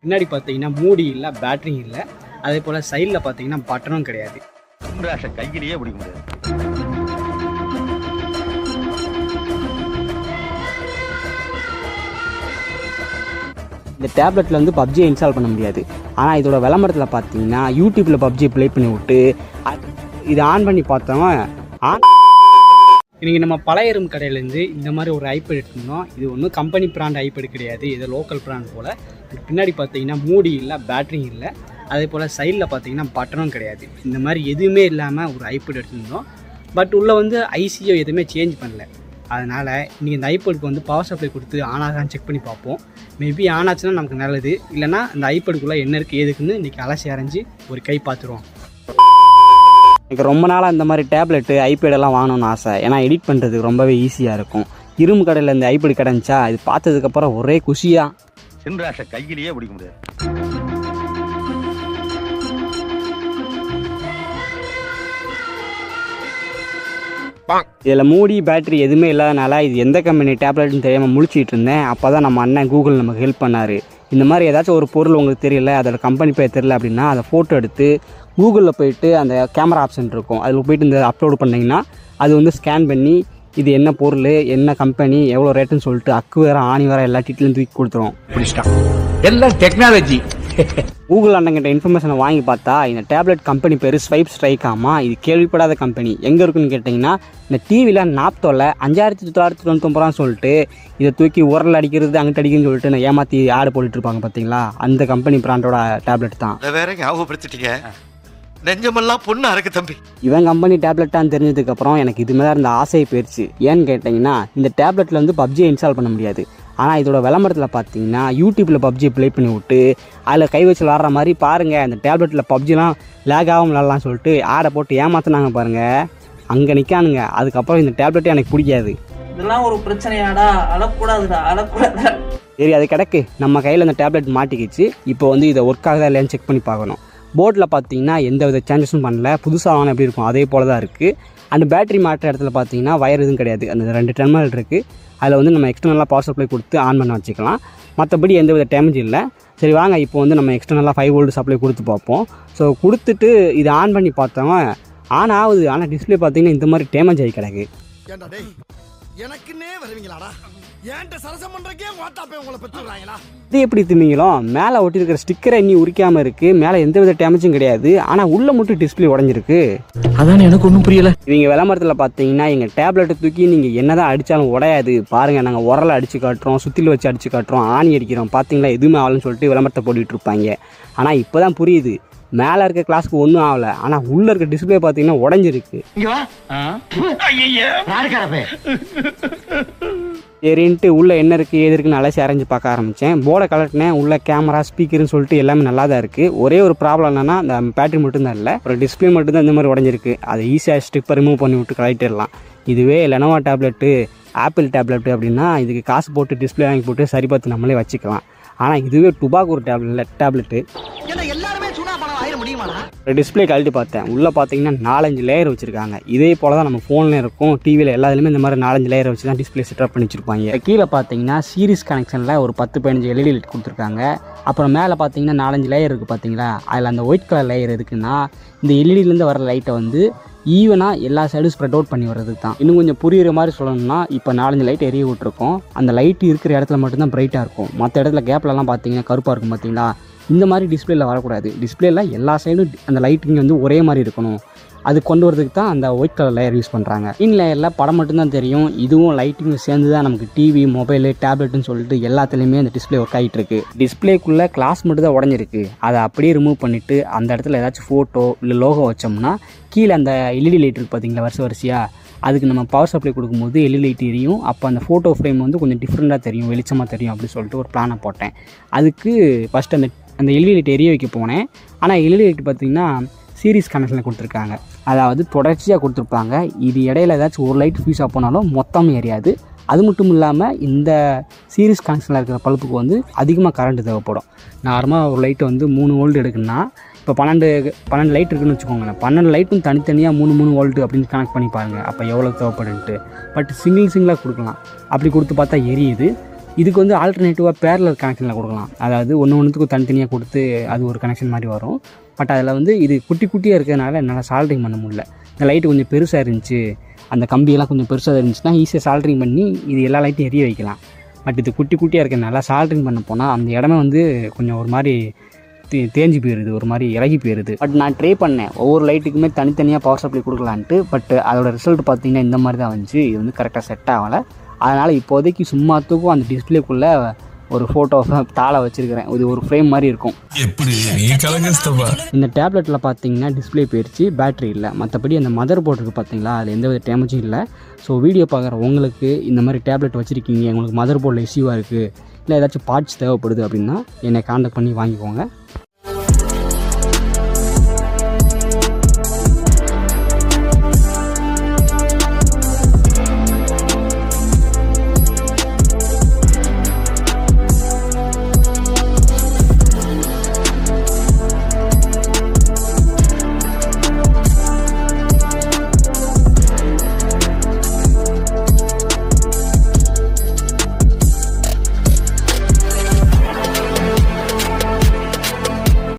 பின்னாடி பார்த்தீங்கன்னா மூடி இல்லை, பேட்டரி இல்லை. அதே போல் சைடில் பார்த்தீங்கன்னா பட்டனும் கிடையாது. கையிலேயே பிடிக்க முடியாது. இந்த டேப்லெட்டில் வந்து பப்ஜியை இன்ஸ்டால் பண்ண முடியாது. ஆனால் இதோட விளம்பரத்தில் பார்த்தீங்கன்னா யூடியூப்பில் பப்ஜியை ப்ளே பண்ணி விட்டு இதை ஆன் பண்ணி பார்த்தவன் இன்றைக்கி நம்ம பழைய ரூம் கடையிலேருந்து இந்த மாதிரி ஒரு ஐபேட் எடுத்துருந்தோம். இது ஒன்றும் கம்பெனி பிராண்ட் ஐபேட் கிடையாது, இது லோக்கல் பிராண்ட் போல். பின்னாடி பார்த்தீங்கன்னா மூடி இல்லை, பேட்டரி இல்லை. அதே போல் சைடில் பார்த்தீங்கன்னா பட்டனும் கிடையாது. இந்த மாதிரி எதுவுமே இல்லாமல் ஒரு ஐபேட் எடுத்துருந்தோம். பட் உள்ளே வந்து ஐசியோ எதுவுமே சேஞ்ச் பண்ணல. அதனால் இன்றைக்கி இந்த ஐபேடுக்கு வந்து பவர் சப்ளை கொடுத்து ஆன் ஆகான்னு செக் பண்ணி பார்ப்போம். மேபி ஆன் ஆச்சுன்னா நமக்கு நல்லது, இல்லைனா இந்த ஐபேடுக்குள்ளே என்ன இருக்குது ஏதுக்குன்னு இன்றைக்கி அலசி அரைஞ்சி ஒரு கை பார்த்துருவோம். எனக்கு ரொம்ப நாளாக இந்த மாதிரி டேப்லெட்டு ஐபேடெல்லாம் வாங்கணும்னு ஆசை. ஏன்னா எடிட் பண்ணுறதுக்கு ரொம்பவே ஈஸியாக இருக்கும். இரும்பு கடையில் இந்த ஐபேடு கிடந்துச்சா இது பார்த்ததுக்கப்புறம் ஒரே குஷியாக சின்ராஷ கையிலேயே பிடிக்க முடியாது. இதில் மூடி பேட்டரி எதுவுமே இல்லாதனால இது எந்த கம்பெனி டேப்லெட்னு தெரியாமல் முழிச்சிட்டு இருந்தேன். அப்போ தான் நம்ம அண்ணன் கூகுள் நமக்கு ஹெல்ப் பண்ணார். இந்த மாதிரி ஏதாச்சும் ஒரு பொருள் உங்களுக்கு தெரியல, அதோட கம்பெனி பேர் தெரியல அப்படின்னா அதை ஃபோட்டோ எடுத்து கூகுளில் போயிட்டு அந்த கேமரா ஆப்ஷன் இருக்கும், அதில் போய்ட்டு இந்த அப்லோடு பண்ணிங்கன்னா அது வந்து ஸ்கேன் பண்ணி இது என்ன பொருள், என்ன கம்பெனி, எவ்வளோ ரேட்டுன்னு சொல்லிட்டு அக்கு வேறு ஆணி வேறு எல்லா டீட்டெயிலும் தூக்கி கொடுத்துரும். எல்லாம் டெக்னாலஜி. கூகுள் அண்ணங்கிட்ட இன்ஃபர்மேஷனை வாங்கி பார்த்தா இந்த டேப்லெட் கம்பெனி பேர் ஸ்வைப் ஸ்ட்ரைக். ஆமாம், இது கேள்விப்படாத கம்பெனி. எங்கே இருக்குன்னு கேட்டிங்கன்னா இந்த டிவியில் நாப்தோவில் 5999 சொல்லிட்டு இதை தூக்கி உரல் அடிக்கிறது அங்கிட்ட அடிக்குன்னு சொல்லிட்டு நான் ஏமாற்றி ஆடு போட்டுட்டு இருப்பாங்க பார்த்தீங்களா, அந்த கம்பெனி பிராண்டோட டேப்லெட் தான். வேற ஞாபகப்படுத்திட்டீங்க, நெஞ்சமெல்லாம் பொண்ணு அறக்கு தம்பி. இவன் கம்பெனி டேப்லெட்டான்னு தெரிஞ்சதுக்கப்புறம் எனக்கு இது மேலே இருந்த ஆசையை போயிடுச்சு. ஏன்னு கேட்டிங்கன்னா இந்த டேப்லெட்டில் வந்து பப்ஜியை இன்ஸ்டால் பண்ண முடியாது. ஆனால் இதோட விளம்பரத்தில் பார்த்தீங்கன்னா யூடியூப்பில் பப்ஜியை ப்ளே பண்ணி விட்டு அதில் கை வச்சு விளாட்ற மாதிரி பாருங்கள், அந்த டேப்லெட்டில் பப்ஜிலாம் லேக் ஆகும் விளாட்லாம் சொல்லிட்டு ஆடை போட்டு ஏமாற்றினாங்க பாருங்கள். அங்கே நிற்கானுங்க. அதுக்கப்புறம் இந்த டேப்லெட்டே எனக்கு பிடிக்காது. இதெல்லாம் ஒரு பிரச்சனையாடா, அழக்கூடாதுடா, அழக்கூடாது. சரி, அது கிடக்கு. நம்ம கையில் அந்த டேப்லெட் மாட்டிக்கிச்சு. இப்போ வந்து இதை ஒர்க் ஆகுதா இல்லையான்னு செக் பண்ணி பார்க்கணும். போர்டில் பார்த்தீங்கன்னா எந்த வித சேஞ்சஸும் பண்ணல, புதுசாக வாங்கினா எப்படி இருக்கும் அதே போல் தான் இருக்குது. அந்த பேட்டரி மாட்டுற இடத்துல பார்த்தீங்கன்னா வயர் எதுவும் கிடையாது. அந்த 2 டெர்மினல் இருக்குது, அதில் வந்து நம்ம எக்ஸ்டர்னலாக பவர் சப்ளை கொடுத்து ஆன் பண்ண வச்சுக்கலாம். மற்றபடி எந்த வித டேமேஜ் இல்லை. சரி வாங்க, இப்போ வந்து நம்ம எக்ஸ்டர்னலாக 5 வோல்ட் சப்ளை கொடுத்து பார்ப்போம். ஸோ கொடுத்துட்டு இது ஆன் பண்ணி பார்த்தோம், ஆன் ஆகுது. ஆனால் டிஸ்பிளே பார்த்தீங்கன்னா இந்த மாதிரி டேமேஜ் ஆகி கிடக்கு. எனக்குன்னே வருவீங்களாடா, ஏன்ட்ட சரசம் பண்றக்கே வாட்டாப்பே உங்களை பெற்றுறாங்களா? இது எப்படி தின்னீங்களும் மேலே ஒட்டியிருக்கிற ஸ்டிக்கரை இன்னி உரிக்காமல் இருக்குது, மேலே எந்த வித டேமேஜும் கிடையாது. ஆனால் உள்ளே மட்டும் டிஸ்பிளே உடஞ்சிருக்கு. அதான் எனக்கு ஒன்றும் புரியல. இவங்க விளம்பரத்தில் பார்த்தீங்கன்னா எங்கள் டேப்லெட்டை தூக்கி நீங்கள் என்ன தான் அடித்தாலும் உடையாது, பாருங்கள் நாங்கள் உரலை அடித்து காட்டுறோம், சுற்றில் வச்சு அடித்து காட்டுறோம், ஆணி அடிக்கிறோம், பார்த்தீங்களா எதுவுமே ஆகலன்னு சொல்லிட்டு விளம்பரத்தை போட்டுட்டு இருப்பாங்க. ஆனால் இப்போ தான் புரியுது, மேலே இருக்க கிளாஸுக்கு ஒன்றும் ஆகலை, ஆனால் உள்ளே இருக்க டிஸ்பிளே பார்த்தீங்கன்னா உடஞ்சிருக்கு. சரின்ட்டு உள்ளே என்ன இருக்குது ஏது இருக்குன்னு அலசி அரைஞ்சி பார்க்க ஆரம்பித்தேன். போர்டை கலட்டினேன். உள்ள கேமரா, ஸ்பீக்கர்னு சொல்லிட்டு எல்லாமே நல்லா தான் இருக்குது. ஒரே ஒரு ப்ராப்ளம் என்னென்னா இந்த பேட்டரி மட்டும்தான் இல்லை, ஒரு டிஸ்பிளே மட்டும்தான் இந்த மாதிரி உடஞ்சிருக்கு. அதை ஈஸியாக ஸ்டிப்பர் ரிமூவ் பண்ணி விட்டு கலட்டிடலாம். இதுவே லெனோவா டேப்லெட்டு, ஆப்பிள் டேப்லெட்டு அப்படின்னா இதுக்கு காசு போட்டு டிஸ்பிளே வாங்கி போட்டு சரி பார்த்து நம்மளே வச்சுக்கலாம். ஆனால் இதுவே டுபாக்கூர் டேப்லெட்டு டிஸ்பிளே கழட்டி பார்த்தேன். உள்ளே பார்த்தீங்கன்னா 4-5 லேயர் வச்சுருக்காங்க. இதே போல் தான் நம்ம ஃபோனில் இருக்கும், டிவியில் எல்லாத்துலேயுமே இந்த மாதிரி 4-5 லேயர் வச்சு தான் டிஸ்பிளே செட்டப் பண்ணி வச்சுருப்பாங்க. கீழே பார்த்தீங்கன்னா சீரிஸ் கனெக்ஷனில் ஒரு 10-15 LED லைட் கொடுத்துருக்காங்க. அப்புறம் மேலே பார்த்தீங்கன்னா 4-5 லேயர் இருக்குது பார்த்தீங்களா, அதில் அந்த ஒயிட் கலர் லேயர் எதுக்குன்னா இந்த எல்இடிலேருந்து வர லைட்டை வந்து ஈவனாக எல்லா சைடும் ஸ்ப்ரெட் அவுட் பண்ணி வர்றதுக்கு தான். இன்னும் கொஞ்சம் புரியுற மாதிரி சொல்லணும்னா, இப்போ 4-5 லைட் எரிய விட்டுருக்கோம். அந்த லைட் இருக்கிற இடத்துல மட்டும்தான் பிரைட்டாக இருக்கும், மற்ற இடத்துல கேப்லலாம் பார்த்தீங்கன்னா கருப்பாக இருக்கும் பார்த்தீங்களா. இந்த மாதிரி டிஸ்பிளேல வரக்கூடாது. டிஸ்பிளேல எல்லா சைடும் அந்த லைட்டிங் வந்து ஒரே மாதிரி இருக்கணும். அது கொண்டு வரதுக்கு தான் அந்த ஒயிட் கலர் லேயர் யூஸ் பண்ணுறாங்க. இன் லேயரில் படம் மட்டும்தான் தெரியும், இதுவும் லைட்டிங் சேர்ந்து தான் நமக்கு டிவி, மொபைலு, டேப்லெட்டுன்னு சொல்லிட்டு எல்லாத்துலேயுமே அந்த டிஸ்பிளே ஒர்க் ஆகிட்டு இருக்கு. டிஸ்பிளேக்குள்ளே கிளாஸ் மட்டும் தான் உடஞ்சிருக்கு. அதை அப்படியே ரிமூவ் பண்ணிவிட்டு அந்த இடத்துல ஏதாச்சும் ஃபோட்டோ இல்லை லோகோ வச்சோம்னா கீழே அந்த எல்இடி லைட் இருக்குது பார்த்தீங்களா வரிசையாக, அதுக்கு நம்ம பவர் சப்ளை கொடுக்கும்போது எல்இடி லைட் எரியும். அப்போ அந்த ஃபோட்டோ ஃப்ரேம் வந்து கொஞ்சம் டிஃப்ரெண்ட்டாக தெரியும், வெளிச்சமாக தெரியும் அப்படின்னு சொல்லிட்டு ஒரு பிளானை போட்டேன். அதுக்கு ஃபஸ்ட்டு அந்த எல்இடி லைட் எரிய வைக்க போனேன். ஆனால் எல்இடி லைட் பார்த்திங்கன்னா சீரிஸ் கனெக்ஷனில் கொடுத்துருக்காங்க, அதாவது தொடர்ச்சியாக கொடுத்துருப்பாங்க. இது இடையில ஏதாச்சும் ஒரு லைட் ஃபியூஸ் ஆஃப் பண்ணாலும் மொத்தம் எரியாது. அது மட்டும் இல்லாமல் இந்த சீரிஸ் கனெக்ஷனில் இருக்கிற பல்புக்கு வந்து அதிகமாக கரண்ட் தேவைப்படும். நார்மலாக ஒரு லைட்டு வந்து 3 வோல்ட் எடுக்குன்னா இப்போ 12 லைட் இருக்குன்னு வச்சுக்கோங்களேன், 12 லைட்டும் தனித்தனியாக 3 வோல்ட்டு அப்படின்னு கனெக்ட் பண்ணி பாருங்கள் அப்போ எவ்வளோ தேவைப்படுன்ட்டு. பட் சிங்கிளாக கொடுக்கலாம். அப்படி கொடுத்து பார்த்தா எரியுது. இதுக்கு வந்து ஆல்டர்னேட்டிவாக பேரலர் கனெக்ஷனில் கொடுக்கலாம். அதாவது ஒன்றுத்துக்கும் தனித்தனியாக கொடுத்து அது ஒரு கனெக்ஷன் மாதிரி வரும். பட் அதில் வந்து இது குட்டி குட்டியாக இருக்கிறதுனால என்னால் சால்ட்ரிங் பண்ண முடியல. இந்த லைட்டு கொஞ்சம் பெருசாக இருந்துச்சு, அந்த கம்பியெல்லாம் கொஞ்சம் பெருசாக இருந்துச்சுன்னா ஈஸியாக சால்ட்ரிங் பண்ணி இது எல்லா லைட்டும் எரிய வைக்கலாம். பட் இது குட்டி குட்டியாக இருக்கிறதுனால சால்ட்ரிங் பண்ண போனால் அந்த இடமே வந்து கொஞ்சம் ஒரு மாதிரி தேஞ்சு போயிடுது, ஒரு மாதிரி இறகி போயிடுது. பட் நான் ட்ரை பண்ணேன் ஒவ்வொரு லைட்டுக்குமே தனித்தனியாக பவர் சப்ளை கொடுக்கலான்ட்டு. பட் அதோட ரிசல்ட் பார்த்தீங்கன்னா இந்த மாதிரி தான் வந்துச்சு. இது வந்து கரெக்டாக செட் ஆகலை. அதனால் இப்போதைக்கு சும்மாத்துக்கும் அந்த டிஸ்பிளேக்குள்ளே ஒரு ஃபோட்டோ தாளை வச்சுருக்கிறேன். இது ஒரு ஃப்ரேம் மாதிரி இருக்கும். இந்த டேப்லெட்டில் பார்த்தீங்கன்னா டிஸ்பிளே போயிடுச்சு, பேட்ரி இல்லை. மற்றபடி அந்த மதர் போர்டு இருக்குது பார்த்தீங்களா, அதில் எந்த வித டேமேஜும் இல்லை. ஸோ வீடியோ பார்க்குற உங்களுக்கு இந்த மாதிரி டேப்லெட் வச்சுருக்கீங்க, உங்களுக்கு மதர் போர்டில் இஷ்யூவாக இருக்குது, இல்லை ஏதாச்சும் பார்ட்ஸ் தேவைப்படுது அப்படின்னா என்னை கான்டாக்ட் பண்ணி வாங்கிக்கோங்க.